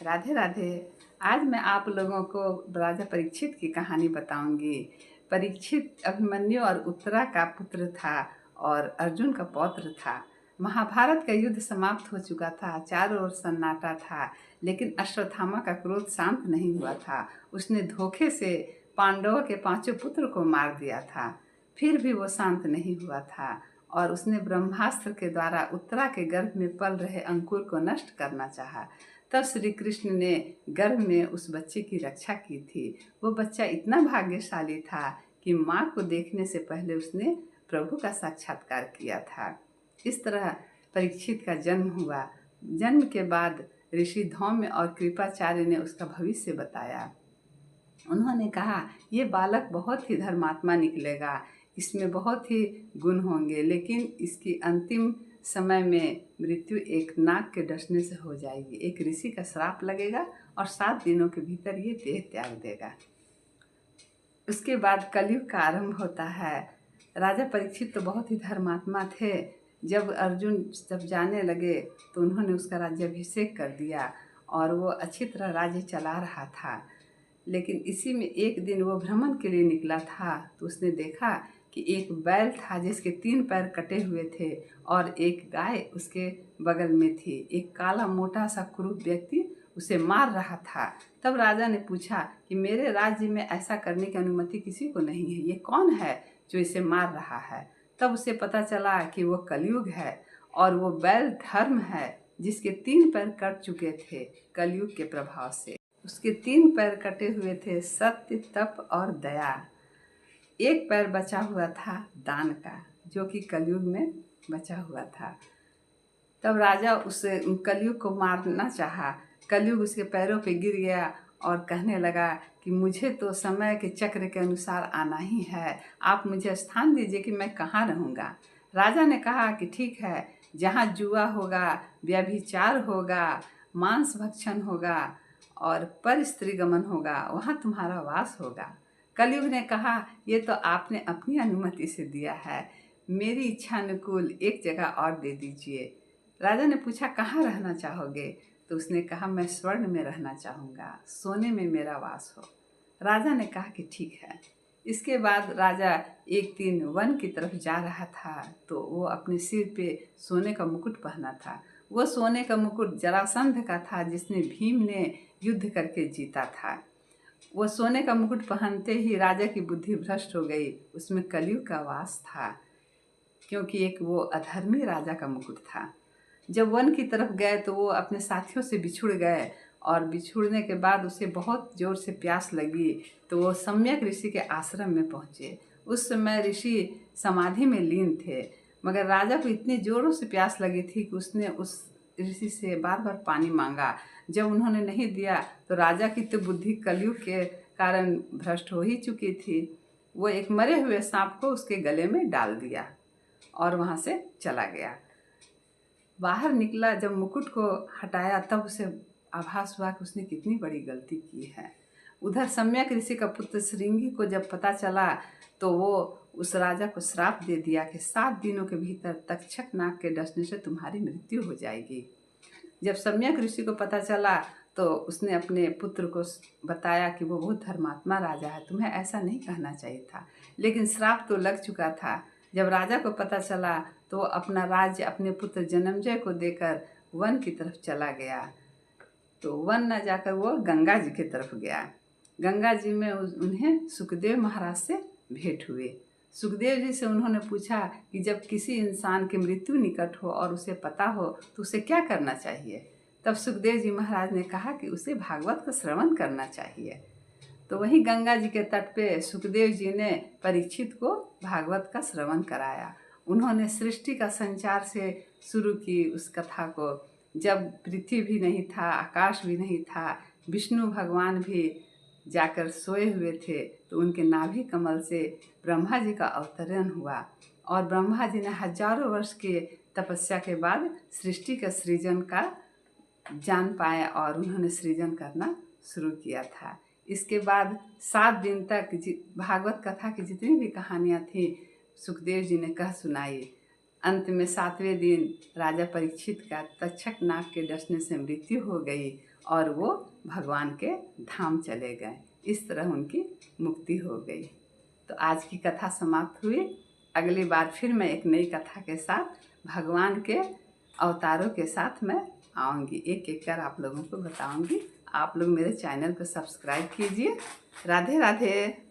राधे राधे। आज मैं आप लोगों को राजा परीक्षित की कहानी बताऊंगी। परीक्षित अभिमन्यु और उत्तरा का पुत्र था और अर्जुन का पौत्र था। महाभारत का युद्ध समाप्त हो चुका था, चारों ओर सन्नाटा था, लेकिन अश्वत्थामा का क्रोध शांत नहीं हुआ था। उसने धोखे से पांडवों के पांचों पुत्र को मार दिया था। फिर भी वो शांत नहीं हुआ था और उसने ब्रह्मास्त्र के द्वारा उत्तरा के गर्भ में पल रहे अंकुर को नष्ट करना चाहा। तब श्री कृष्ण ने गर्भ में उस बच्चे की रक्षा की थी। वो बच्चा इतना भाग्यशाली था कि माँ को देखने से पहले उसने प्रभु का साक्षात्कार किया था। इस तरह परीक्षित का जन्म हुआ। जन्म के बाद ऋषि धौम्य और कृपाचार्य ने उसका भविष्य बताया। उन्होंने कहा, ये बालक बहुत ही धर्मात्मा निकलेगा, इसमें बहुत ही गुण होंगे, लेकिन इसकी अंतिम समय में मृत्यु एक नाग के डसने से हो जाएगी। एक ऋषि का श्राप लगेगा और 7 दिनों के भीतर ये देह त्याग देगा। उसके बाद कलयुग का आरंभ होता है। राजा परीक्षित तो बहुत ही धर्मात्मा थे। जब अर्जुन जाने लगे तो उन्होंने उसका राज्याभिषेक कर दिया और वो अच्छी तरह राज्य चला रहा था। लेकिन इसी में एक दिन वो भ्रमण के लिए निकला था तो उसने देखा कि एक बैल था जिसके 3 पैर कटे हुए थे और एक गाय उसके बगल में थी। एक काला मोटा सा कुरूप व्यक्ति उसे मार रहा था। तब राजा ने पूछा कि मेरे राज्य में ऐसा करने की अनुमति किसी को नहीं है, ये कौन है जो इसे मार रहा है? तब उसे पता चला कि वो कलयुग है और वो बैल धर्म है जिसके 3 पैर कट चुके थे कलयुग के प्रभाव से। उसके 3 पैर कटे हुए थे सत्य, तप और दया। एक पैर बचा हुआ था दान का, जो कि कलयुग में बचा हुआ था। तब राजा उस कलयुग को मारना चाहा। कलयुग उसके पैरों पे गिर गया और कहने लगा कि मुझे तो समय के चक्र के अनुसार आना ही है, आप मुझे स्थान दीजिए कि मैं कहाँ रहूँगा। राजा ने कहा कि ठीक है, जहाँ जुआ होगा, व्यभिचार होगा, मांस भक्षण होगा और पर स्त्री गमन होगा, वहाँ तुम्हारा वास होगा। कलयुग ने कहा, ये तो आपने अपनी अनुमति से दिया है, मेरी इच्छा अनुकूल एक जगह और दे दीजिए। राजा ने पूछा, कहाँ रहना चाहोगे? तो उसने कहा, मैं स्वर्ण में रहना चाहूँगा, सोने में मेरा वास हो। राजा ने कहा कि ठीक है। इसके बाद राजा एक दिन वन की तरफ जा रहा था तो वो अपने सिर पे सोने का मुकुट पहना था। वो सोने का मुकुट जरासंध का था जिसने भीम ने युद्ध करके जीता था। वो सोने का मुकुट पहनते ही राजा की बुद्धि भ्रष्ट हो गई। उसमें कलयुग का वास था, क्योंकि एक वो अधर्मी राजा का मुकुट था। जब वन की तरफ गए तो वो अपने साथियों से बिछुड़ गए और बिछुड़ने के बाद उसे बहुत जोर से प्यास लगी तो वो सम्यक ऋषि के आश्रम में पहुँचे। उस समय ऋषि समाधि में लीन थे, मगर राजा को इतनी जोरों से प्यास लगी थी कि उसने उस ऋषि से बार बार पानी मांगा। जब उन्होंने नहीं दिया तो राजा की तो बुद्धि कलयुग के कारण भ्रष्ट हो ही चुकी थी। वो एक मरे हुए सांप को उसके गले में डाल दिया और वहाँ से चला गया। बाहर निकला, जब मुकुट को हटाया तब उसे आभास हुआ कि उसने कितनी बड़ी गलती की है। उधर सम्यक ऋषि का पुत्र श्रृंगी को जब पता चला तो वो उस राजा को श्राप दे दिया कि 7 दिनों के भीतर तक्षक नाग के डसने से तुम्हारी मृत्यु हो जाएगी। जब सम्यक ऋषि को पता चला तो उसने अपने पुत्र को बताया कि वो बहुत धर्मात्मा राजा है, तुम्हें ऐसा नहीं कहना चाहिए था, लेकिन श्राप तो लग चुका था। जब राजा को पता चला तो वो अपना राज्य अपने पुत्र जन्मजय को देकर वन की तरफ चला गया। तो वन न जाकर वो गंगा जी की तरफ गया। गंगा जी में उन्हें सुखदेव महाराज से भेंट हुए। सुखदेव जी से उन्होंने पूछा कि जब किसी इंसान की मृत्यु निकट हो और उसे पता हो तो उसे क्या करना चाहिए? तब सुखदेव जी महाराज ने कहा कि उसे भागवत का श्रवण करना चाहिए। तो वहीं गंगा जी के तट पे सुखदेव जी ने परीक्षित को भागवत का श्रवण कराया। उन्होंने सृष्टि का संचार से शुरू की उस कथा को। जब पृथ्वी भी नहीं था, आकाश भी नहीं था, विष्णु भगवान भी जाकर सोए हुए थे तो उनके नाभि कमल से ब्रह्मा जी का अवतरण हुआ और ब्रह्मा जी ने हजारों वर्ष के तपस्या के बाद सृष्टि का सृजन का जान पाए और उन्होंने सृजन करना शुरू किया था। इसके बाद 7 दिन तक भागवत कथा की जितनी भी कहानियाँ थी सुखदेव जी ने कह सुनाई। अंत में 7वें दिन राजा परीक्षित का तक्षक नाग के डसने से मृत्यु हो गई और वो भगवान के धाम चले गए। इस तरह उनकी मुक्ति हो गई। तो आज की कथा समाप्त हुई। अगली बार फिर मैं एक नई कथा के साथ भगवान के अवतारों के साथ मैं आऊँगी, एक एक कर आप लोगों को बताऊँगी। आप लोग मेरे चैनल को सब्सक्राइब कीजिए। राधे राधे।